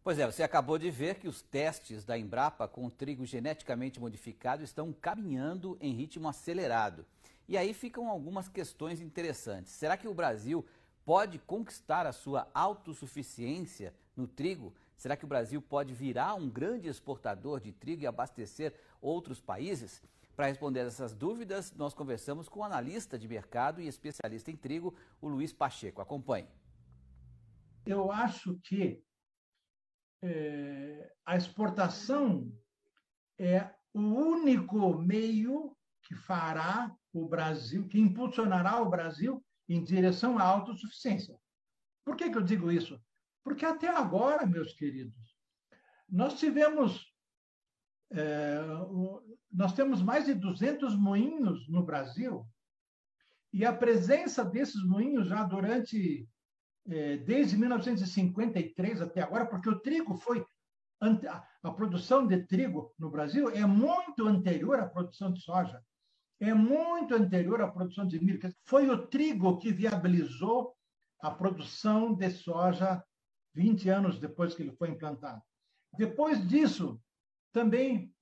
Pois é, você acabou de ver que os testes da Embrapa com o trigo geneticamente modificado estão caminhando em ritmo acelerado. E aí ficam algumas questões interessantes. Será que o Brasil pode conquistar a sua autossuficiência no trigo? Será que o Brasil pode virar um grande exportador de trigo e abastecer outros países? Para responder essas dúvidas, nós conversamos com o analista de mercado e especialista em trigo, o Luiz Pacheco. Acompanhe. Eu acho que a exportação é o único meio que fará o Brasil, que impulsionará o Brasil em direção à autossuficiência. Por que eu digo isso? Porque até agora, meus queridos, nós temos mais de 200 moinhos no Brasil e a presença desses moinhos já desde 1953 até agora, porque o trigo a produção de trigo no Brasil é muito anterior à produção de soja, é muito anterior à produção de milho. Foi o trigo que viabilizou a produção de soja 20 anos depois que ele foi implantado. Depois disso, também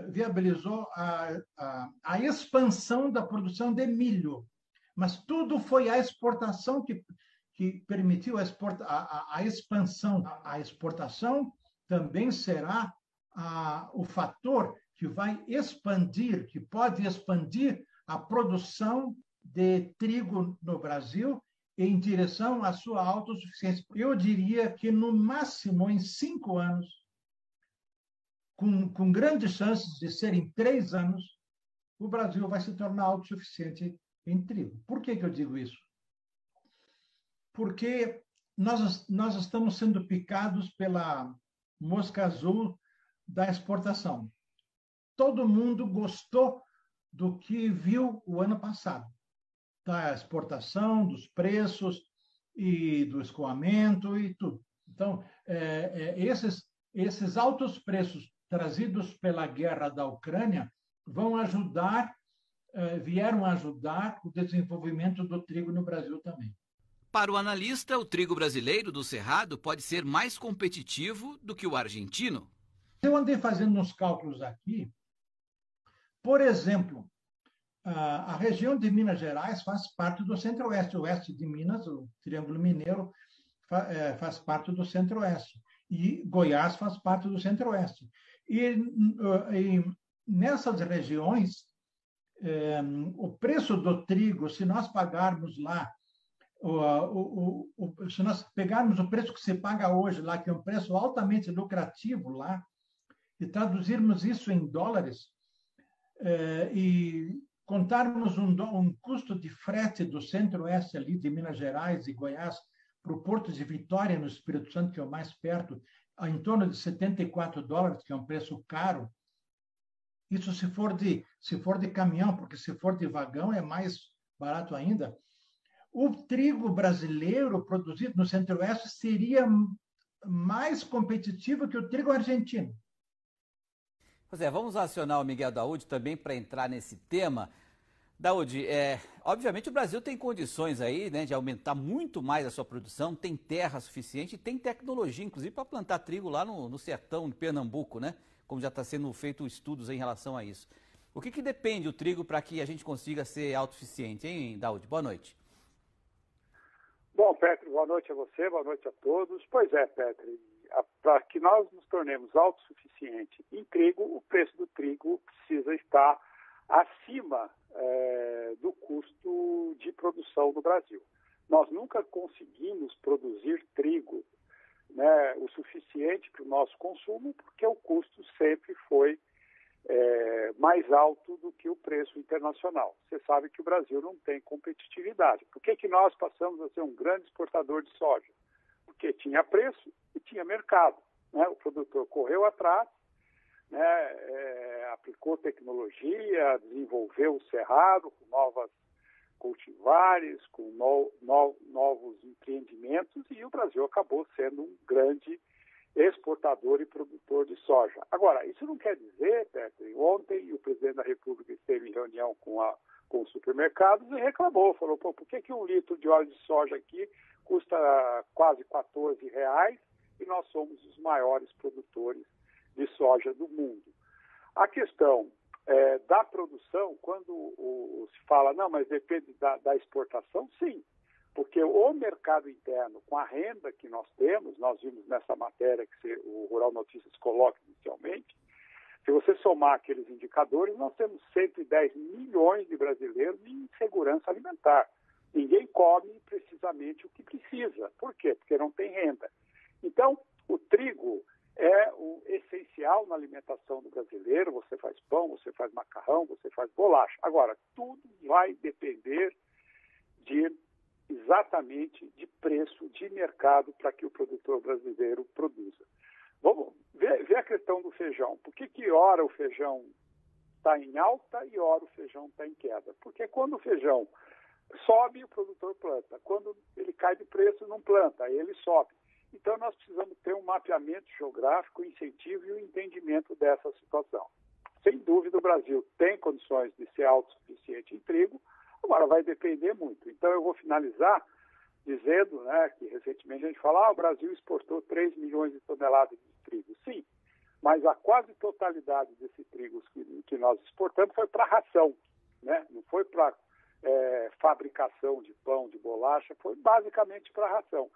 viabilizou a expansão da produção de milho. Mas tudo foi a exportação que permitiu a expansão. A exportação também será o fator que vai expandir, que pode expandir a produção de trigo no Brasil em direção à sua autossuficiência. Eu diria que, no máximo, em 5 anos, com grandes chances de ser em 3 anos, o Brasil vai se tornar autossuficiente em trigo. Por que eu digo isso? Porque nós estamos sendo picados pela mosca azul da exportação. Todo mundo gostou do que viu o ano passado, da exportação, dos preços e do escoamento e tudo. Então, esses altos preços trazidos pela guerra da Ucrânia vieram ajudar o desenvolvimento do trigo no Brasil também. Para o analista, o trigo brasileiro do Cerrado pode ser mais competitivo do que o argentino. Eu andei fazendo uns cálculos aqui. Por exemplo, a região de Minas Gerais faz parte do Centro-Oeste. O oeste de Minas, o Triângulo Mineiro, faz parte do Centro-Oeste. E Goiás faz parte do Centro-Oeste. E nessas regiões, o preço do trigo, se nós pagarmos lá, se nós pegarmos o preço que se paga hoje lá, que é um preço altamente lucrativo lá, e traduzirmos isso em dólares, e contarmos um custo de frete do Centro-Oeste ali de Minas Gerais e Goiás para o Porto de Vitória, no Espírito Santo, que é o mais perto, em torno de $74, que é um preço caro. Isso se for de caminhão, porque se for de vagão é mais barato ainda. O trigo brasileiro produzido no Centro-Oeste seria mais competitivo que o trigo argentino. Pois é, vamos acionar o Miguel Daoud também para entrar nesse tema. Daoud, obviamente o Brasil tem condições aí, né, de aumentar muito mais a sua produção, tem terra suficiente e tem tecnologia, inclusive, para plantar trigo lá no sertão, em Pernambuco, né? Como já está sendo feito estudos em relação a isso. O que depende o trigo para que a gente consiga ser autossuficiente, hein, Daoud? Boa noite. Bom, Petri, boa noite a você, boa noite a todos. Pois é, Petri, para que nós nos tornemos autossuficientes em trigo, o preço do trigo precisa estar acima do custo de produção no Brasil. Nós nunca conseguimos produzir trigo, né, o suficiente para o nosso consumo, porque o custo sempre foi mais alto do que o preço internacional. Você sabe que o Brasil não tem competitividade. Por que nós passamos a ser um grande exportador de soja? Porque tinha preço e tinha mercado, né? O produtor correu atrás, né, aplicou tecnologia, desenvolveu o cerrado com novas cultivares, com novos empreendimentos, e o Brasil acabou sendo um grande exportador e produtor de soja. Agora, isso não quer dizer, Petri, ontem o presidente da República esteve em reunião com os supermercados e reclamou, falou, por que 1 litro de óleo de soja aqui custa quase R$14 e nós somos os maiores produtores de soja do mundo. A questão da produção, quando se fala, não, mas depende da exportação, sim, porque o mercado interno, com a renda que nós temos, nós vimos nessa matéria que o Rural Notícias coloca inicialmente, se você somar aqueles indicadores, nós temos 110 milhões de brasileiros em insegurança alimentar. Ninguém come precisamente o que precisa. Por quê? Porque não tem renda. Então, o trigo é o essencial na alimentação do brasileiro. Você faz pão, você faz macarrão, você faz bolacha. Agora, tudo vai depender exatamente de preço de mercado para que o produtor brasileiro produza. Vamos ver a questão do feijão. Por que ora o feijão está em alta e ora o feijão está em queda? Porque quando o feijão sobe, o produtor planta. Quando ele cai de preço, não planta, aí ele sobe. Então, nós precisamos ter um mapeamento geográfico, um incentivo e um entendimento dessa situação. Sem dúvida, o Brasil tem condições de ser autossuficiente em trigo, agora vai depender muito. Então, eu vou finalizar dizendo, né, que recentemente a gente fala, o Brasil exportou 3 milhões de toneladas de trigo. Sim, mas a quase totalidade desse trigo que nós exportamos foi para ração, né? Não foi para fabricação de pão, de bolacha, foi basicamente para ração.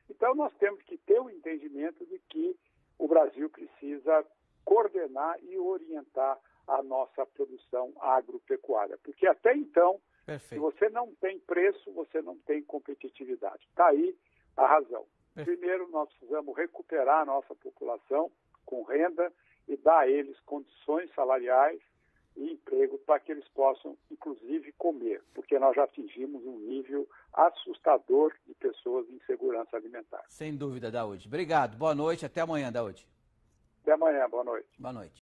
Então, nós temos que ter o entendimento de que o Brasil precisa coordenar e orientar a nossa produção agropecuária, porque até então, Perfeito. Se você não tem preço, você não tem competitividade. Está aí a razão. Perfeito. Primeiro, nós precisamos recuperar a nossa população com renda e dar a eles condições salariais e emprego para que eles possam, inclusive, comer, porque nós já atingimos um nível assustador de pessoas em insegurança alimentar. Sem dúvida, Daúde. Obrigado. Boa noite. Até amanhã, Daúde. Até amanhã. Boa noite. Boa noite.